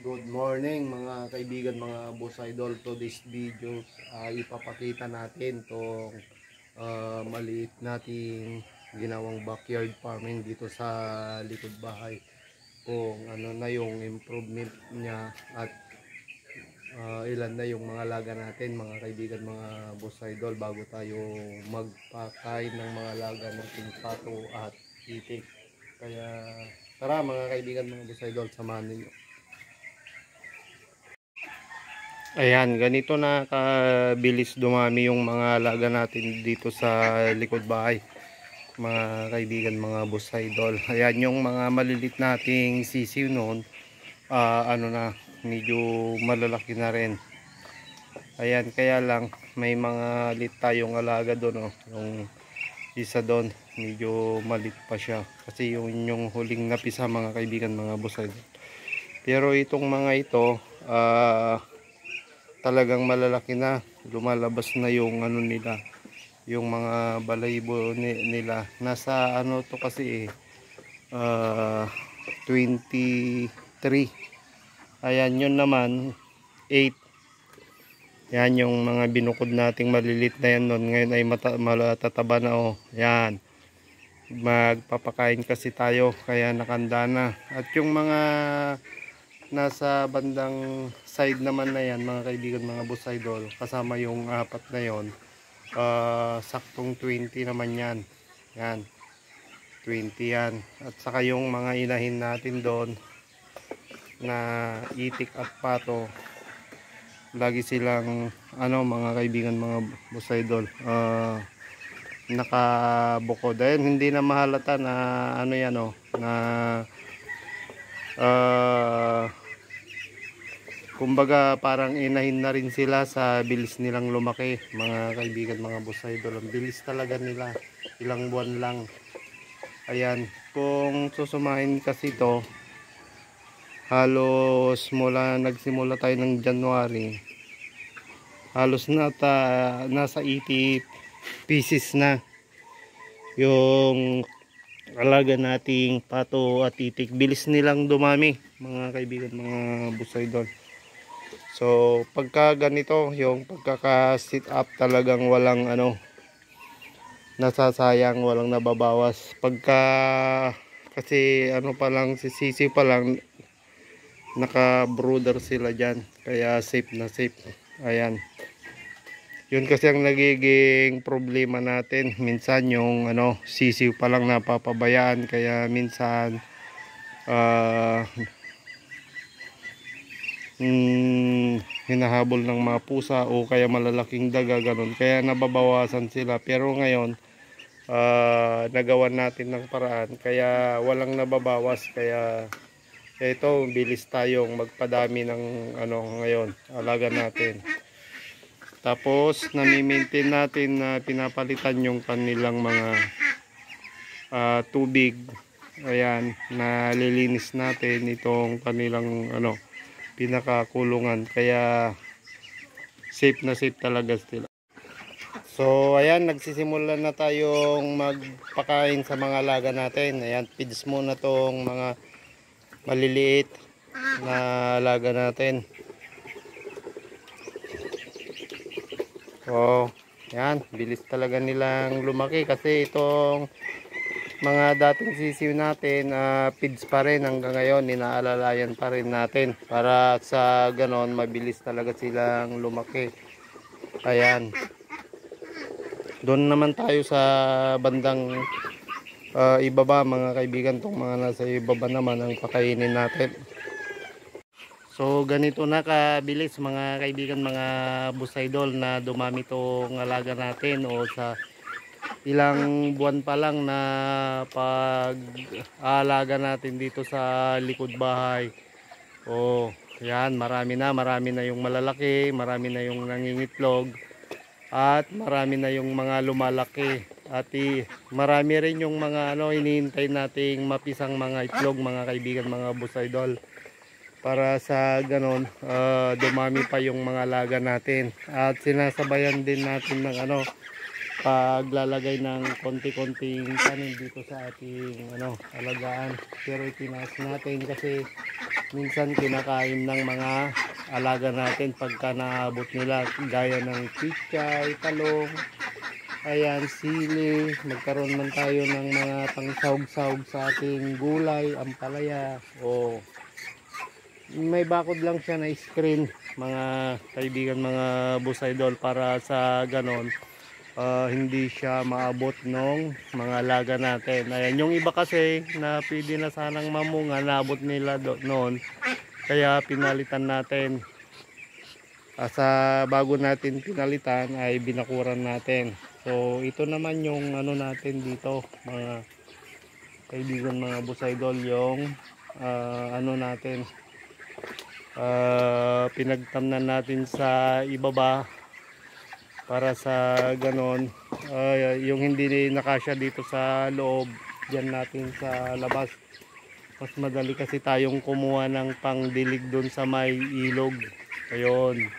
Good morning mga kaibigan, mga boss idol. To this video, ipapakita natin tong maliit nating ginawang backyard farming dito sa likod bahay. Kung ano na yung improvement niya at ilan na yung mga laga natin mga kaibigan, mga boss idol, bago tayo magpakain ng mga laga natin pato at itik. Kaya tara mga kaibigan, mga boss idol, samahan ninyo. Ayan, ganito na kabilis dumami yung mga alaga natin dito sa likod bahay. Mga kaibigan, mga boss idol. Ayan yung mga malilit nating sisiw noon. Ano na, medyo malalaki na rin. Ayan, kaya lang may mga lit tayong alaga doon. Oh. Yung isa doon, medyo malit pa siya. Kasi yung huling napisa mga kaibigan, mga boss idol. Pero itong mga ito, talagang malalaki na, lumalabas na yung ano nila, yung mga balahibo nila. Nasa ano to kasi 23. Ayan, yun naman 8. Yan yung mga binukod nating malilit na yan noon. Ngayon ay matataba na. Oh, yan, magpapakain kasi tayo kaya nakanda na. At yung mga nasa bandang side naman na yan mga kaibigan, mga boss idol, kasama yung apat na yon, saktong 20 naman yan. Yan, 20 yan. At saka yung mga inahin natin doon na itik at pato, lagi silang ano mga kaibigan, mga boss idol, nakabukod. Ayun, hindi na mahalata na ano yan, oh, na kumbaga parang inahin na rin sila sa bilis nilang lumaki mga kaibigan, mga boss idol. Ang bilis talaga nila, ilang buwan lang. Ayan, kung susumahin kasi to, halos mula nagsimula tayo ng January, halos nasa 80 pieces na yung alaga nating pato at itik. Bilis nilang dumami mga kaibigan, mga boss idol. So pagka ganito yung pagkaka-sit up, talagang walang ano, nasasayang, walang nababawas. Pagka kasi ano pa lang, sisisi pa lang, naka-brooder sila dyan, kaya safe na safe. Ayan, yun kasi ang nagiging problema natin minsan, yung ano, sisiw pa lang napapabayaan. Kaya minsan hinahabol ng mga pusa o kaya malalaking daga, ganun, kaya nababawasan sila. Pero ngayon nagawan natin ng paraan kaya walang nababawas. Kaya ito, bilis tayong magpadami ng ano ngayon, alaga natin. Tapos nami-maintain natin na pinapalitan yung kanilang mga tubig. Ayan, nalilinis natin itong kanilang ano, pinakakulungan, kaya safe na safe talaga sila. So ayan, nagsisimula na tayong magpakain sa mga alaga natin. Ayan, feeds muna tong mga maliliit na alaga natin. Oh, yan, bilis talaga nilang lumaki kasi itong mga dating sisiw natin, feeds pa rin hanggang ngayon, inaalalayan pa rin natin para sa ganon mabilis talaga silang lumaki. Ayan, doon naman tayo sa bandang ibaba mga kaibigan. Tong mga nasa ibaba naman ang pakainin natin. So ganito na kabilis mga kaibigan, mga boss idol, na dumami tong alaga natin. O sa ilang buwan pa lang na pag-aalaga natin dito sa likod bahay, oh yan, marami na yung malalaki, marami na yung nangingitlog, at marami na yung mga lumalaki. At marami rin yung mga ano, hinihintay nating mapisang mga itlog mga kaibigan, mga boss idol, para sa ganon dumami pa yung mga alaga natin. At sinasabayan din natin ng ano, paglalagay ng konti-konting kanin dito sa ating ano, alagaan. Pero itinaas natin kasi minsan kinakain ng mga alaga natin pagka naabot nila, gaya ng pichay, talong, ayan, sili. Magkaroon man tayo ng mga pangsahog-sahog sa ating gulay, ampalaya, o may bakod lang siya na screen, mga kaibigan, mga busaydol, para sa ganon hindi siya maabot ng mga alaga natin. Ayan, yung iba kasi na pwede na sanang mamunga, naabot nila noon, kaya pinalitan natin. Sa bago natin pinalitan ay binakuran natin. So ito naman yung ano natin dito, mga kaibigan, mga busaydol, yung ano natin, pinagtamnan natin sa ibaba, para sa ganon yung hindi nakasya dito sa loob, dyan natin sa labas. Mas madali kasi tayong kumuha ng pangdilig doon sa may ilog. Ayun.